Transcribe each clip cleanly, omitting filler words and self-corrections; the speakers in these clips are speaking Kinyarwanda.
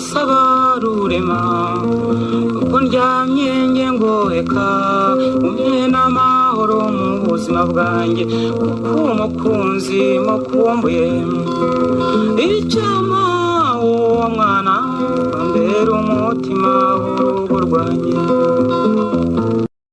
ngusaba rurema uko ndyamye nge ngoheka umpe n'amahoro mu buzima bwanjye kuko umukunzi mukumbuye icyama uwo mwana ambera umutima w'urugo rwanjye.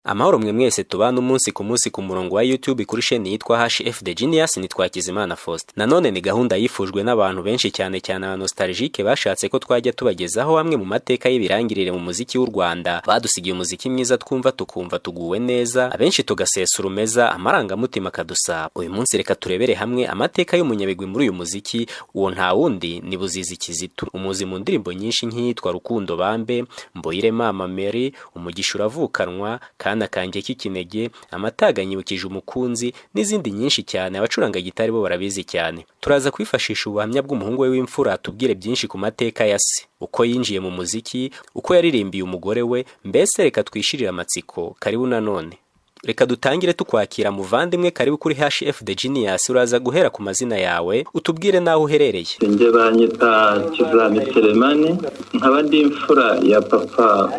Amahoro mwe mwese tubana umunsi ku munsi ku murongo wa YouTube kuri chaîne yitwa HF The Genius. Nitwa Hakizimana Faustin. Nanone ni gahunda yifujwe n'abantu benshi cyane aba nostalgique bashatse ko twajya tubagezaho bamwe mu mateka y'ibirangirire mu muziki w'u Rwanda, badusigiye umuziki mwiza twumva tukumva tuguwe neza, abenshi tugasesa urumeza amarangamutima kadusaba. Uyu munsi reka turebere hamwe amateka y'umunyabigwi muri uyu muziki. Uwo nta wundi ni Buzizi Kizito, umuzi mu ndirimbo nyinshi nk'iyitwa Rukundo Bambe, Mboyire Mama Mary, Umugisha Uravukanwa, Kana Kanjye k'ikinege, Amataga Nyibukije Umukunzi n'izindi nyinshi cyane. Abacuranga gitari bo barabizi cyane. Turaza kwifashisha ubuhamya bw'umuhungu we w'imfura tubwire byinshi ku mateka ya se, uko yinjiye mu muziki, uko yaririmbiye umugore we. Mbese reka twishirira amatsiko. Karibu nanone. Reka dutangire tukwakira muvandimwe. Karibu kuri HF The Genius. Uraza guhera ku mazina yawe, utubwire naho uherereye. Nje banyita Kizami Selemani, nkaba ndi imfura ya papa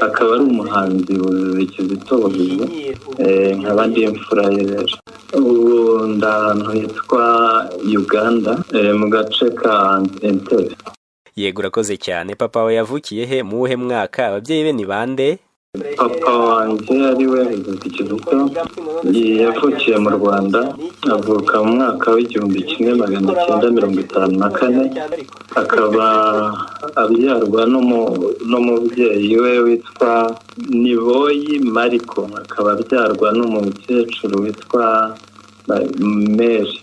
akaba ari umuhanzi Buzizi Kizito. Nkaba ndi imfura ye. Ubu ndahantu hitwa Uganda, mu gace ka Entebbe. Yego, urakoze cyane. Papa we yavukiye he, mu wuhe mwaka? Ababyeyi be ni bande? Papa wanjye ari we Buzizi Kizito, yavukiye mu Rwanda, avuka mu mwaka w'1954, akaba abyarwa n'umubyeyi we witwa Niboyi Mariko, akaba abyarwa n'umukecuru witwa Mary,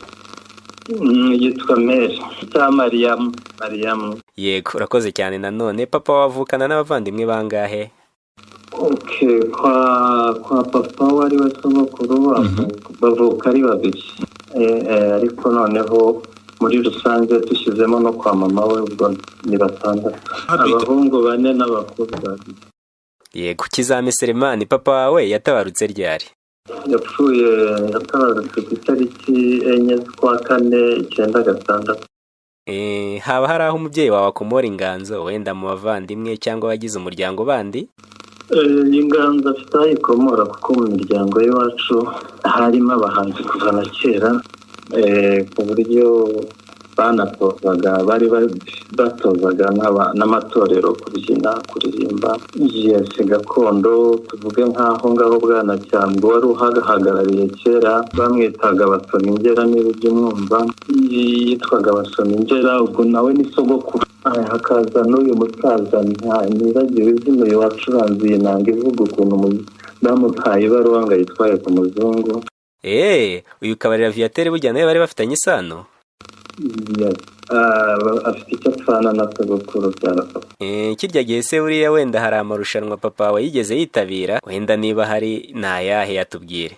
yitwa Mary cyangwa Mariam. Yego, urakoze cyane. Nanone papa wavukana n'abavandimwe bangahe? Kwa papa wari we sogokuru bavuka ari babiri, ariko noneho muri rusange dushyizemo no kwa mama we ubwo ni batandatu, abahungu 4 n'abakobwa 2. Yego. Kizami Selemani, papa wawe yatabarutse ryari? Yatabarutse ku itariki 4/4/1996. Haba hari aho umubyeyi wawe akomora inganzo, wenda mu bavandimwe cyangwa abagize umuryango bandi? Inganzo afite aho ikomora kuko mu miryango y'iwacu harimo abahanzi kuva na kera, ku buryo banatozaga, bari batozaga n'amatorero kubyina, kuririmba yesi gakondo. Tuvuge nk'aho ngaho Bwanacyambwe wari uhagarariye kera, bamwitaga Basomingera, niba ujya umwumva, yitwaga Basomingera. Ubwo nawe ni sogokuru. Hakaza n'uyu musaza ntibagiwe izina uyu wacuranze iyi nanga ivuga ukuntu bamutaye ibaruwa ngo ayitwaye ku muzungu. Uyu Kabarira Viateur burya nawe bari bafitanye isano? Afite icyo apfana na sogokuru cyane. Kirya gihe se buriya wenda hari amarushanwa papa we yigeze yitabira? Wenda niba hari nayahe yatubwire.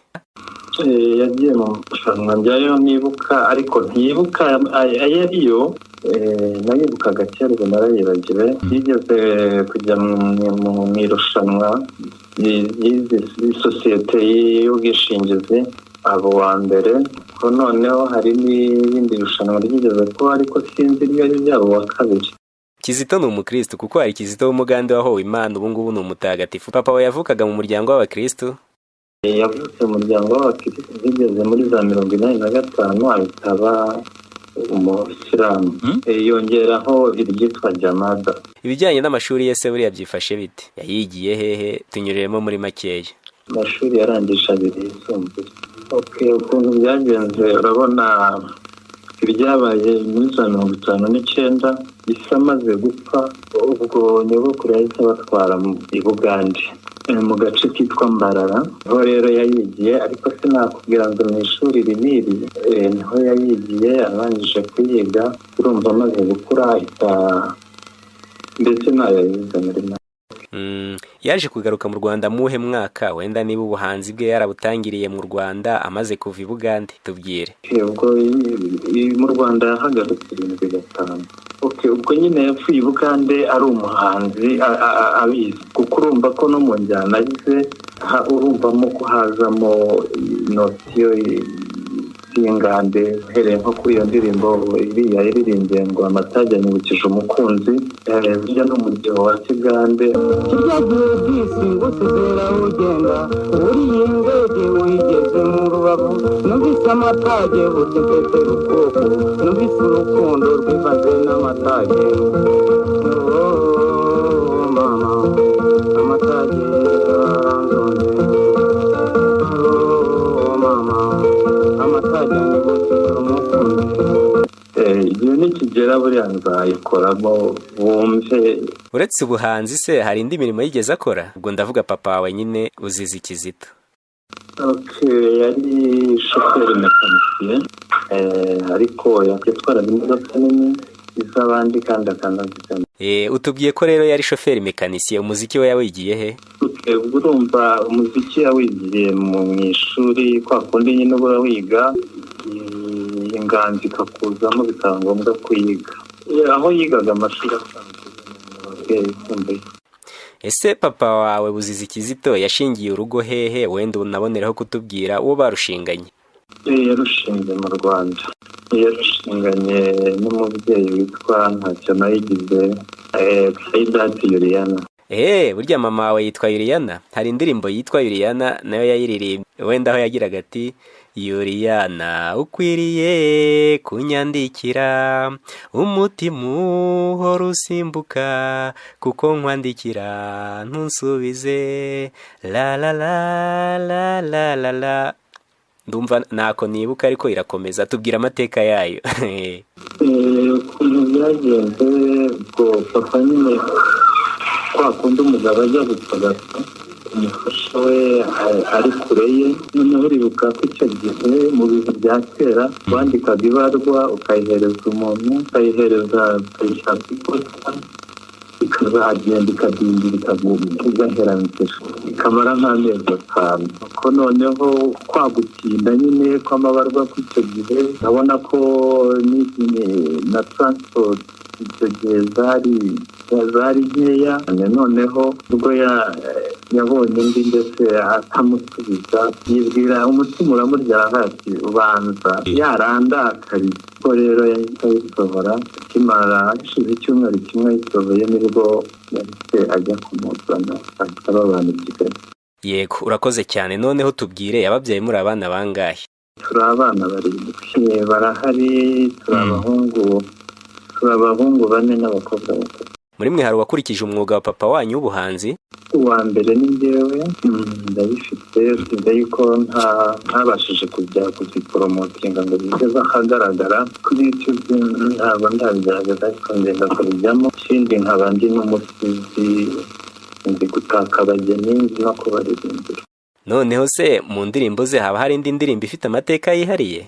Yagiye mu marushanwa njyayo nibuka, ariko ntibuka ayariyo. Nayibukaga kera ubwo narayibagiwe. Yigeze kujya mu irushanwa y'isosiyete y'ubwishingizi, abo wa mbere. Ko noneho hari n'ibindi rushanwa ryigeze kuba, ariko sinzi iryo ari ryabo wa kabiri. Kizito ni umukristo kuko hari Kizito w'umugande wahowe Imana, ubu ngubu ni umutagatifu. Papa we yavukaga mu muryango w'abakristo? Yavutse mu muryango w'abakristo, bigeze muri za 1985 ahitaba umuyisilamu, yongeraho iryitwa Jamada. Ibijyanye n'amashuri ye se buriya byifashe bite? Yayigiye hehe? Tunyureremo muri makeya. Amashuri yarangije 2 yisumbuye. Ukuntu byagenze, urabona ibyabaye muri 1959 Isi amaze gupfa, ubwo nyogokuru yahise batwara i Bugande, mu gace kitwa Mbarara. Aho rero yayigiye, ariko sinakubwira ngo mu ishuri riniri, niho yayigiye. Arangije kuyiga, urumva amaze gukura ahita ndetse nayayize muri Yaje kugaruka mu Rwanda muhe mwaka? Wenda niba ubuhanzi bwe yarabutangiriye mu Rwanda amaze kuva i Bugande tubwire. Ubwo mu Rwanda yahagarutse 75. Ubwo nyine yapfuye i Bugande ari umuhanzi abizi, kuko urumva ko no mu njyana ze urumvamo ko hazamo nosiyo ingande uhereye nko kuri iyo ndirimbo iriya yaririmbye ngo amatage anyibukije umukunzi bijya no mu gihe wa kigande kirya gihe bisi ngo sezera ugenda uriye indege wigeze mu rubavu numvise amatage butetetera ukuboko numvise urukundo rwivanze n'amatage mama amatage arandonze mama amatage anyibukije umukunzi igihe nikigera buriya nzayikoramo wumve. Uretse ubuhanzi se hari indi mirimo yigeze akora? Ubwo ndavuga papa wawe nyine Uzizi Kizito. Yari shoferi mekanisiye ariko yatwaraga imodoka nini iz'abandi kandi akanazigama. Utubwiye ko rero yari shoferi mekanisiye, umuziki we yawigiye he? Ubwo urumva umuziki yawigiye mu ishuri kwa kundi nyine ubura wiga inganzi ikakuzamo bikaba ngombwa kuyiga aho yigaga amashuri asanzwe. Ese papa wawe Buzizi Kizito yashingiye urugo hehe? Wenda unaboneraho kutubwira uwo barushinganye. Yarushinze mu Rwanda, yarushinganye n'umubyeyi witwa ntacyo nayigize Saidati Yuriyana. Burya mama wawe yitwa Yuriyana? Hari indirimbo yitwa Yuriyana nayo yayiririmbye, wenda aho yagiraga ati Yuriyana ukwiriye kunyandikira umutima uhora usimbuka kuko nkwandikira ntunsubize la la la la la la la. Ndumva ntako nibuka ariko irakomeza, tubwira amateka yayo. Ukuntu byagenze ubwo papa nyine kwa kundi umugabo ajya gutagata umufasha we ari kure ye, noneho uribuka ko icyo gihe mu bintu bya kera wandikaga ibarwa ukayihereza umuntu, ukayishaka iposita ikazagenda ikadindira igaheranira ikamara nk'amezi 5. ko noneho kwagutinda nyine kw'amabarwa kw'icyo gihe urabona ko na transport icyo gihe zari nkeya, noneho ubwo yabonye undi ndetse atamusubiza yibwira umutima uramurya hasi ubanza yarandakariye. Ko rero yahita ayisohora, akimara hashize icyumweru kimwe ayisohoye nibwo yahise ajya kumuzana akaba abantu i Kigali. Yego, urakoze cyane. Noneho tubwire yababyaye muri abana bangahe? Turi abana 7 barahari, turi abahungu 4 n'abakobwa 3. Muri mwe hari uwakurikije umwuga wa papa wanyu w'ubuhanzi? Uwa mbere ni njyewe, ndabifite sinzi yuko ntabashije kujya kuziporomotinga ngo bigeze ahagaragara kuri YouTube, ntabwo ndabigerageza ariko ngenda kubijyamo. Ikindi nkaba ndi n'umusizi, ndi gutaka abageni, nzi no kubaririmbira. Noneho se mu ndirimbo ze haba hari indi ndirimbo ifite amateka yihariye?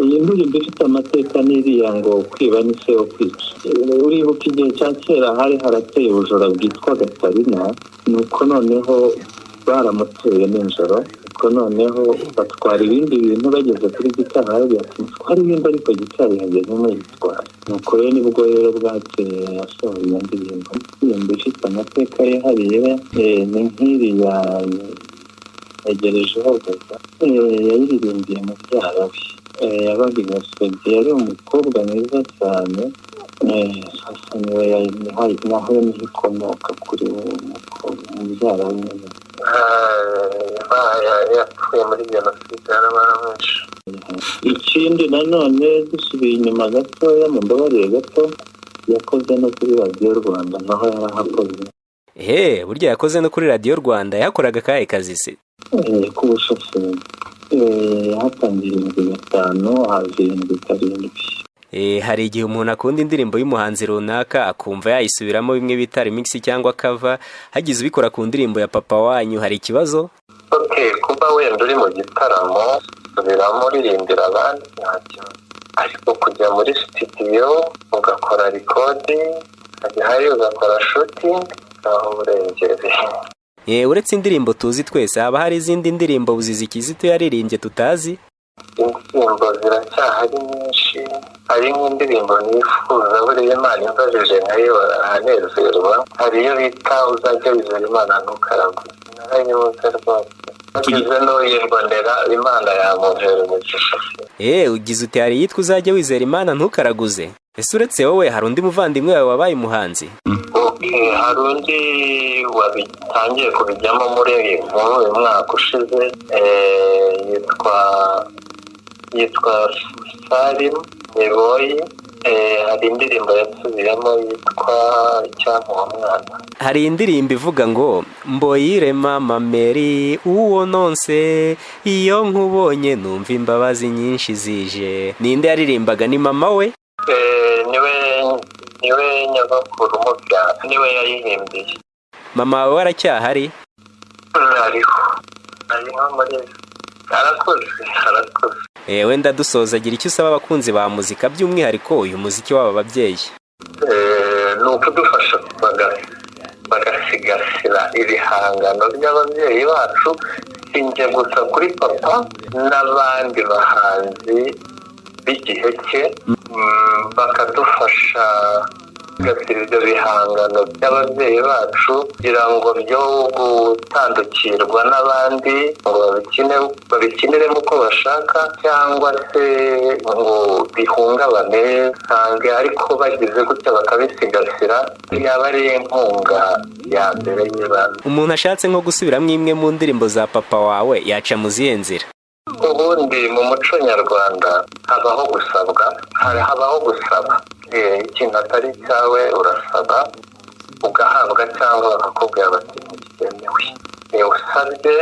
Iyi ndirimbo ifite amateka n'iriya ngo kwiba ni se wo kwica. Uribuka igihe cya kera hari harateye ubujura bwitwa Gatarina, nuko noneho baramuteye nijoro, nuko noneho batwara ibindi bintu bageze kuri gitari aragira ati twari ibindi ariko gitari hageze muyitwara. Nuko rero nibwo rero bwakeye yasohoye iyo ndirimbo. Indirimbo ifite amateka yihariye ni nk'iriya yegerejeho gaza yayiririmbiye mubyara we yabaga Gasogi, yari umukobwa mwiza cyane. Sasa niwe naho ikomoka kuri mubyara we nyine yapfuye muri Jenoside yarabaramwishe. Ikindi nanone dusubiye inyuma gatoya mu mbabarire gato, yakoze no kuri Radio Rwanda naho yarahakoze. Burya yakoze no kuri Radio Rwanda. Yakoraga kahe kazi se? K'ubushoferi. Hatangiye 5 haje 7. Hari igihe umuntu akunda indirimbo y'umuhanzi runaka akumva yayisubiramo bimwe bita remix cyangwa cover, hagize ubikora ku ndirimbo ya papa wanyu hari ikibazo? Kuba wenda uri mu gitaramo subiramo uririmbira abandi ntacyo, ariko kujya muri studio ugakora recording, hari ugakora shooting aho urengere. Uretse indirimbo tuzi twese haba hari izindi ndirimbo Buzizi Kizito yaririmbye tutazi? Indirimbo ziracyahari nyinshi, hari nk'indirimbo nifuza buriya Imana imfashije nayo anezerwa, hari iyo bita uzajya wizera Imana ntukaragwe, narayibutse rwose. ugize n'uyibonera Imana yamuhera umugisha. Ugize uti hari yitwa uzajya wizera Imana ntukaraguze. Ese uretse wowe hari undi muvandimwe wawe wabaye umuhanzi? Hari undi wabitangiye kubijyamo muri uyu mwaka ushize, yitwa Salim Neboyi. Hari indirimbo yasubiyemo yitwa Icyamuha Mwana. Hari indirimbo ivuga ngo mboyire mama Mary uwo nonse iyo nkubonye numva imbabazi nyinshi zije. Ninde yaririmbaga? Ni mama we? Niwe nyagakuru umubyara, niwe yayihimbiye. Mama wawe aracyahari? Ariho muri arakoze. Wenda dusoza agira icyo usaba abakunzi ba muzika by'umwihariko uyu muziki w'aba babyeyi? Ni ukudufasha bagasigasira ibihangano by'ababyeyi bacu, sinjye gusa kuri papa n'abandi bahanzi b'igihe cye, bakadufasha gusigasira ibyo bihangano by'ababyeyi bacu kugira ngo byo gutandukirwa n'abandi ngo babikiniremo uko bashaka cyangwa se ngo bihungabane sange, ariko bagize gutya bakabisigasira yaba ari inkunga ya mbere y'ibanze. Umuntu ashatse nko gusubiramo imwe mu ndirimbo za papa wawe yaca mu zihe nzira? Ubundi mu muco nyarwanda habaho gusaba. Ikintu atari cyawe urasaba ugahabwa cyangwa bakakubwira bati ntikigenewe. Iyo usabye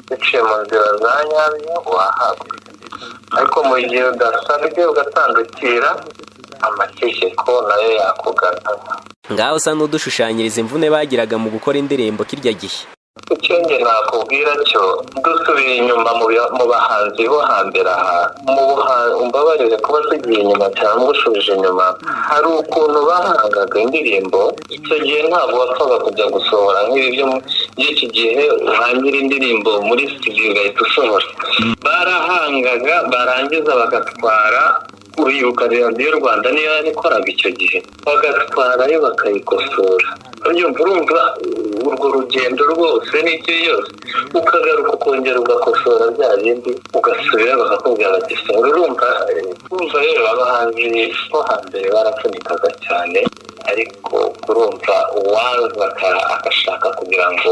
biciye mu nzira za nyabyo wahabwa, ariko mu gihe udasabye ugatandukira amategeko nayo yakugaragaza. Ngaho usa n'udushushanyiriza imvune bagiraga mu gukora indirimbo kirya gihe. Icyo nge nakubwira cyo dusubiye inyuma mu bahanzi bo hambere aha, umbabarire kuba tugiye inyuma cyangwa usubije inyuma, hari ukuntu bahangaga indirimbo. Icyo gihe ntabwo wapfaga kujya gusohora nk'ibi byo iki gihe uhangira indirimbo muri studio ugahita usohora. Barahangaga barangiza bagatwara, uribuka radiyo Rwanda niyo yabikoraga icyo gihe, bagatwarayo bakayikosora. Urumva urwo rugendo rwose n'icyo yose ukagaruka ukongera ugakosora bya bindi ugasubira bakakubwira bati sora. Urumva rero abahanzi bo hambere barapfunikaga cyane, ariko urumva uwaza agashaka kugira ngo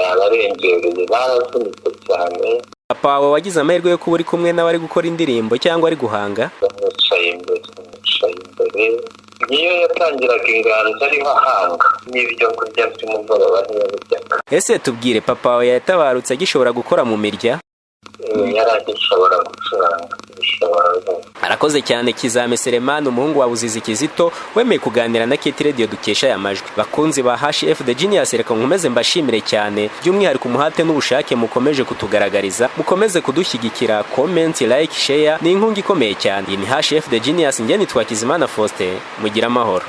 yabarengereye baravunitse cyane. Papa wawe wagize amahirwe yo kuba uri kumwe n'abari gukora indirimbo cyangwa ari guhanga? Yicaye imbere niyo yatangiraga inganzo ariho ahanga n'ibyo kurya by'umugoroba ntiyabiryaga. Ese tubwire, papa wawe yatabarutse agishobora gukora mu mirya? Yari agishobora gucuranga. Arakoze cyane Kizame Selemani, umuhungu wa Buzizi Kizito, wemeye kuganira na Keti Radio dukesha aya majwi. Bakunzi ba HF The Genius, reka nkomeze mbashimire cyane by'umwihariko umuhate n'ubushake mukomeje kutugaragariza, mukomeze kudushyigikira. Comment, like, share ni inkunga ikomeye cyane. Iyi ni HF The Genius, njye nitwa Kizimana Faustin, mugira amahoro.